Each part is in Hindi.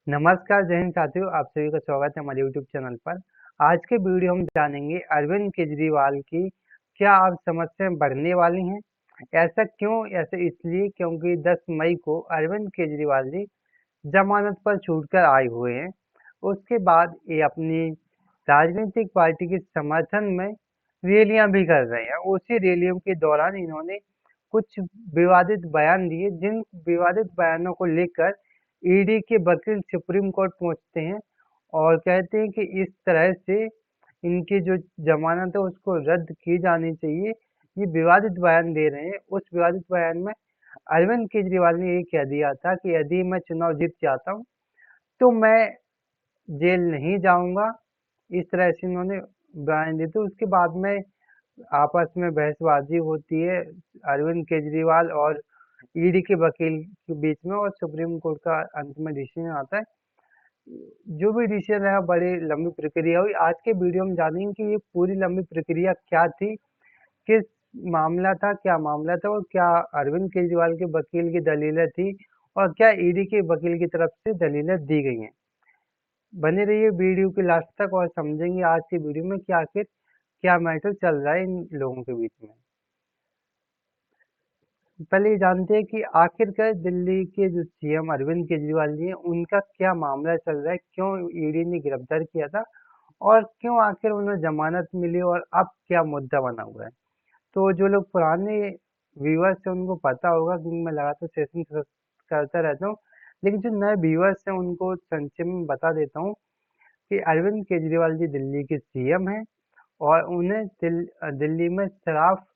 नमस्कार जय हिंद साथियों, आप सभी का स्वागत है हमारे यूट्यूब चैनल पर। आज के वीडियो हम जानेंगे अरविंद केजरीवाल की क्या अब समस्याएं बढ़ने वाली हैं। ऐसा क्यों? ऐसा इसलिए क्योंकि 10 मई को अरविंद केजरीवाल जी जमानत पर छूटकर आए हुए हैं। उसके बाद ये अपनी राजनीतिक पार्टी के समर्थन में रैलियां भी कर रहे हैं। उसी रैलियों के दौरान इन्होंने कुछ विवादित बयान दिए, जिन विवादित बयानों को लेकर ईडी के वकील सुप्रीम कोर्ट पहुंचते हैं और कहते हैं कि इस तरह से इनकी जो जमानत है उसको रद्द की जानी चाहिए। ये विवादित बयान दे रहे हैं। उस विवादित बयान में अरविंद केजरीवाल ने ये कह दिया था कि यदि मैं चुनाव जीत जाता हूँ तो मैं जेल नहीं जाऊंगा। इस तरह से इन्होंने बयान दिए थे। उसके बाद में आपस में बहसबाजी होती है अरविंद केजरीवाल और ईडी के वकील के बीच में, और सुप्रीम कोर्ट का अंत में डिसीजन आता है। जो भी डिसीजन रहा, बड़ी लंबी प्रक्रिया हुई। आज के वीडियो में जानेंगे कि ये पूरी लंबी प्रक्रिया क्या थी, किस क्या मामला था, और क्या अरविंद केजरीवाल के वकील की दलीलें थी, और क्या ईडी के वकील की तरफ से दलीलें दी गई हैं। बने रहिए वीडियो के लास्ट तक और समझेंगे आज की वीडियो में कि आखिर क्या मैटर चल रहा है इन लोगों के बीच में। पहले ये जानते हैं कि आखिरकार दिल्ली के जो सीएम अरविंद केजरीवाल जी हैं, उनका क्या मामला चल रहा है, क्यों ईडी ने गिरफ्तार किया था और क्यों आखिर उन्हें जमानत मिली, और अब क्या मुद्दा बना हुआ है। तो जो लोग पुराने व्यूअर्स हैं उनको पता होगा कि मैं लगातार सेशन करता रहता हूँ, लेकिन जो नए व्यूअर्स हैं उनको संक्षेप में बता देता हूँ कि अरविंद केजरीवाल जी दिल्ली के सीएम हैं और उन्हें दिल्ली में शराब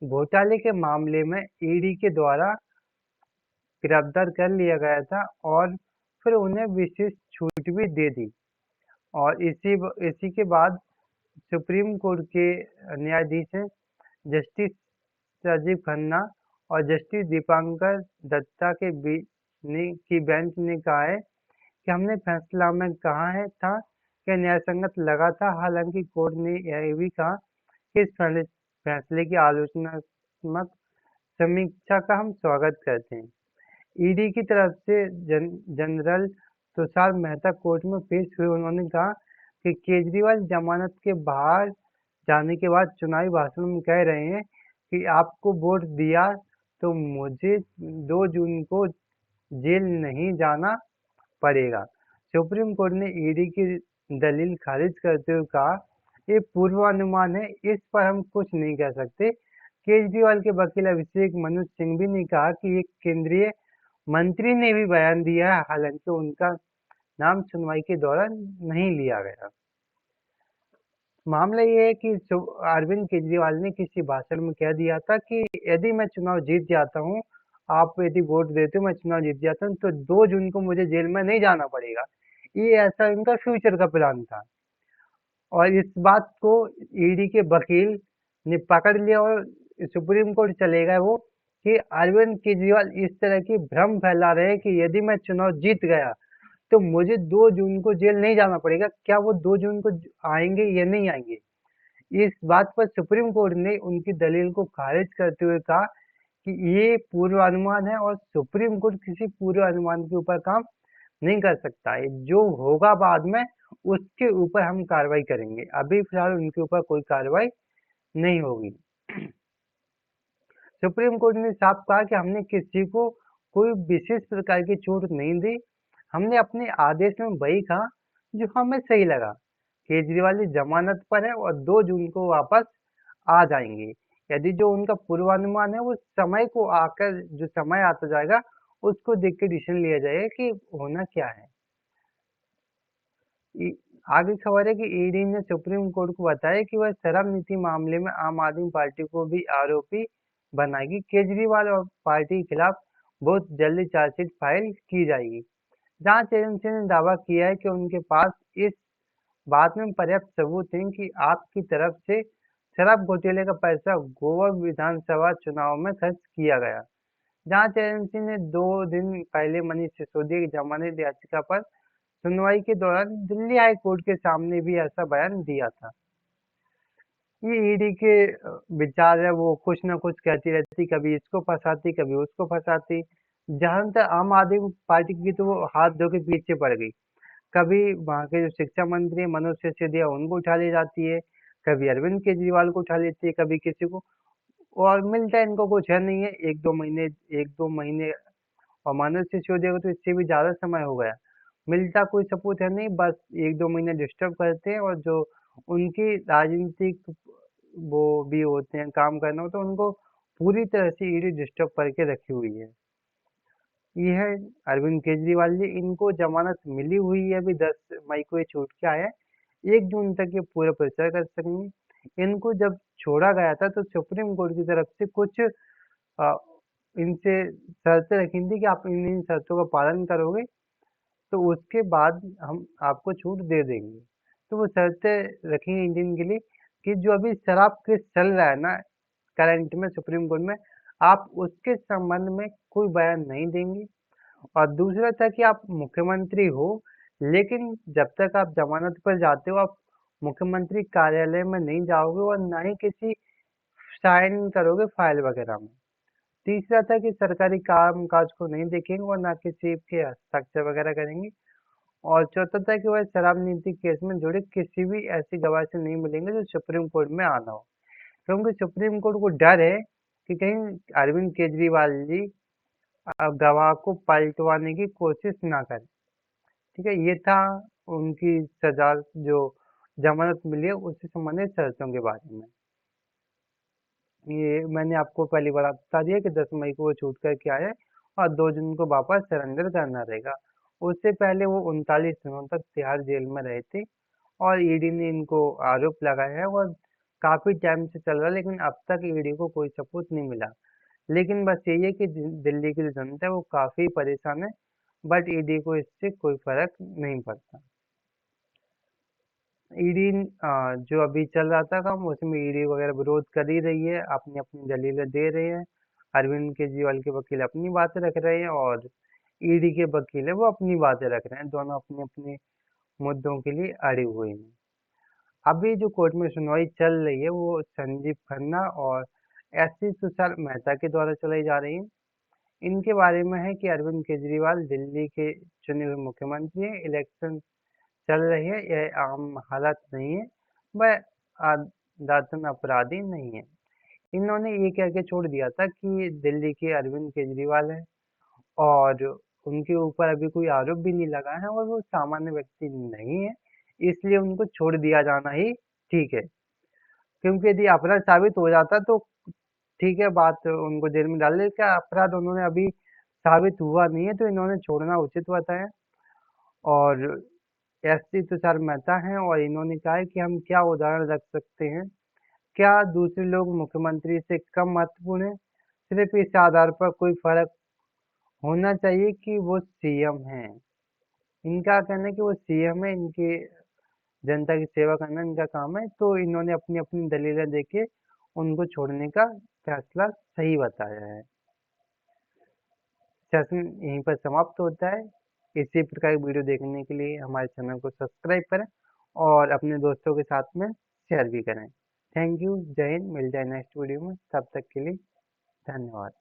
घोटाले के मामले में ईडी के द्वारा गिरफ्तार कर लिया गया था, और फिर उन्हें विशेष छूट भी दे दी। और इसी के बाद सुप्रीम कोर्ट के न्यायाधीश हैं जस्टिस राजीव खन्ना और जस्टिस दीपांकर दत्ता के बीच की बेंच ने कहा है कि हमने फैसला में कहा है था कि न्यायसंगत लगा था। हालांकि कोर्ट ने यह भी कहा कि इस फैसले की आलोचनात्मक समीक्षा का हम स्वागत करते हैं। ईडी की तरफ से जनरल तुषार मेहता कोर्ट में पेश हुए। उन्होंने कहा कि केजरीवाल जमानत के बाहर जाने के बाद चुनावी भाषण में कह रहे हैं कि आपको वोट दिया तो मुझे 2 जून को जेल नहीं जाना पड़ेगा। सुप्रीम कोर्ट ने ईडी की दलील खारिज करते हुए कहा, ये पूर्वानुमान है, इस पर हम कुछ नहीं कह सकते। केजरीवाल के वकील अभिषेक मनु सिंघवी ने कहा कि एक केंद्रीय मंत्री ने भी बयान दिया है, हालांकि उनका नाम सुनवाई के दौरान नहीं लिया गया। मामला ये है कि अरविंद केजरीवाल ने किसी भाषण में कह दिया था कि यदि मैं चुनाव जीत जाता हूँ, आप यदि वोट देते हो, मैं चुनाव जीत जाता हूँ, तो 2 जून को मुझे जेल में नहीं जाना पड़ेगा। ये ऐसा इनका फ्यूचर का प्लान था, और इस बात को ईडी के वकील ने पकड़ लिया और सुप्रीम कोर्ट चले गए वो कि अरविंद केजरीवाल इस तरह की भ्रम फैला रहे हैं कि यदि मैं चुनाव जीत गया तो मुझे 2 जून को जेल नहीं जाना पड़ेगा। क्या वो 2 जून को आएंगे या नहीं आएंगे? इस बात पर सुप्रीम कोर्ट ने उनकी दलील को खारिज करते हुए कहा कि ये पूर्वानुमान है और सुप्रीम कोर्ट किसी पूर्वानुमान के ऊपर काम नहीं कर सकता है। जो होगा बाद में उसके ऊपर हम कार्रवाई करेंगे। अभी फिलहाल उनके ऊपर कोई कार्रवाई नहीं होगी। सुप्रीम कोर्ट ने साफ कहा कि हमने किसी को कोई विशेष प्रकार की छूट नहीं दी। हमने अपने आदेश में वही कहा जो हमें सही लगा। केजरीवाल जमानत पर है और 2 जून को वापस आ जाएंगे। यदि जो उनका पूर्वानुमान है वो समय को आकर जो समय आता जाएगा उसको देख के डिसीजन लिया जाएगा कि होना क्या है। आगे खबर है कि ईडी ने सुप्रीम कोर्ट को बताया कि वह शराब नीति मामले में आम आदमी पार्टी को भी आरोपी बनाएगी। केजरीवाल और पार्टी के खिलाफ बहुत जल्दी चार्जशीट फाइल की जाएगी। जांच एजेंसी ने दावा किया है कि उनके पास इस बात में पर्याप्त सबूत हैं कि आपकी तरफ से शराब घोटाले का पैसा गोवा विधानसभा चुनाव में खर्च किया गया। जांच एजेंसी ने 2 दिन पहले मनीष सिसोदिया की जमानत याचिका पर सुनवाई के दौरान दिल्ली हाई कोर्ट के सामने भी ऐसा बयान दिया था। ये ईडी के विचार है, वो कुछ ना कुछ कहती रहती, कभी इसको फंसाती कभी उसको फंसाती। जहाँ तक आम आदमी पार्टी की, तो वो हाथ धो के पीछे पड़ गई। कभी वहाँ के जो शिक्षा मंत्री हैं मनोज सिसोदिया, उनको उठा ले जाती है, कभी अरविंद केजरीवाल को उठा लेती है, कभी किसी को, और मिलता इनको कुछ है नहीं है। 1-2 महीने और मनोज सिसोदिया को तो इससे भी ज़्यादा समय हो गया। मिलता कोई सबूत है नहीं, बस 1-2 महीने डिस्टर्ब करते हैं, और जो उनकी राजनीतिक वो भी होते हैं, काम करना होता है, उनको पूरी तरह से ईडी डिस्टर्ब करके रखी हुई है। ये है अरविंद केजरीवाल जी, इनको जमानत मिली हुई है, अभी 10 मई को ये छूट के आया है। 1 जून तक ये पूरा प्रचार कर सकेंगे। इनको जब छोड़ा गया था तो सुप्रीम कोर्ट की तरफ से कुछ अ, इनसे शर्तें रखी थी कि आप इन इन शर्तों का पालन करोगे तो उसके बाद हम आपको छूट दे देंगे। तो वो शर्तें रखी हैं इंडियन के लिए कि जो अभी शराब केस चल रहा है ना करंट में सुप्रीम कोर्ट में, आप उसके संबंध में कोई बयान नहीं देंगे। और दूसरा था कि आप मुख्यमंत्री हो, लेकिन जब तक आप जमानत पर जाते हो, आप मुख्यमंत्री कार्यालय में नहीं जाओगे और ना ही किसी साइन करोगे फाइल वगैरह में। तीसरा था कि सरकारी काम काज को नहीं देखेंगे और ना किसी के हस्ताक्षर वगैरह करेंगे। और चौथा था कि वह शराब नीति केस में जुड़े किसी भी ऐसी गवाह से नहीं मिलेंगे जो सुप्रीम कोर्ट में आना हो, क्योंकि सुप्रीम कोर्ट को डर है कि कहीं अरविंद केजरीवाल जी गवाह को पलटवाने की कोशिश ना करें। ठीक है, ये था उनकी सजा, जो जमानत मिली है उससे संबंधित शर्तों के बारे में। ये मैंने आपको पहली बार बता दिया कि 10 मई को वो छूट करके आए और 2 जून को वापस सरेंडर करना रहेगा। उससे पहले वो 39 दिनों तक तिहाड़ जेल में रहे थे और ईडी ने इनको आरोप लगाया है, और काफी टाइम से चल रहा है, लेकिन अब तक ईडी को कोई सबूत नहीं मिला। लेकिन बस यही है कि दिल्ली की जो जनता है वो काफी परेशान है, बट ईडी को इससे कोई फर्क नहीं पड़ता। ईडी जो अभी चल रहा था काम, उसमें ईडी वगैरह विरोध कर ही रही है, अपनी अपनी दलीलें दे रहे हैं। अरविंद केजरीवाल के वकील अपनी बातें रख रहे हैं और ईडी के वकील है वो अपनी बातें रख रहे हैं, दोनों अपने अपने मुद्दों के लिए अड़े हुए हैं। अभी जो कोर्ट में सुनवाई चल रही है वो संजीव खन्ना और एससी तुषार मेहता के द्वारा चलाई जा रही है। इनके बारे में है कि अरविंद केजरीवाल दिल्ली के चुने हुए मुख्यमंत्री हैं, इलेक्शन चल रही है, यह आम हालत नहीं है, वह दातन अपराधी नहीं है। इन्होंने ये कह के छोड़ दिया था कि दिल्ली के अरविंद केजरीवाल हैं और उनके ऊपर अभी कोई आरोप भी नहीं लगा है और वो सामान्य व्यक्ति नहीं है, इसलिए उनको छोड़ दिया जाना ही ठीक है। क्योंकि यदि अपराध साबित हो जाता तो ठीक है, बात उनको जेल में डाल दे, क्या अपराध उन्होंने अभी साबित हुआ नहीं है, तो इन्होंने छोड़ना उचित बताया। और एससी तुषार मेहता हैं और इन्होंने कहा है कि हम क्या उदाहरण रख सकते हैं, क्या दूसरे लोग मुख्यमंत्री से कम महत्वपूर्ण है, सिर्फ इस आधार पर कोई फर्क होना चाहिए कि वो सीएम हैं। इनका कहना है कि वो सीएम है, इनकी जनता की सेवा करना इनका काम है, तो इन्होंने अपनी अपनी दलीलें देके उनको छोड़ने का फैसला सही बताया है। सेशन यहीं पर समाप्त होता है। इसी प्रकार की वीडियो देखने के लिए हमारे चैनल को सब्सक्राइब करें और अपने दोस्तों के साथ में शेयर भी करें। थैंक यू, जय हिंद, मिलते हैं नेक्स्ट वीडियो में, तब तक के लिए धन्यवाद।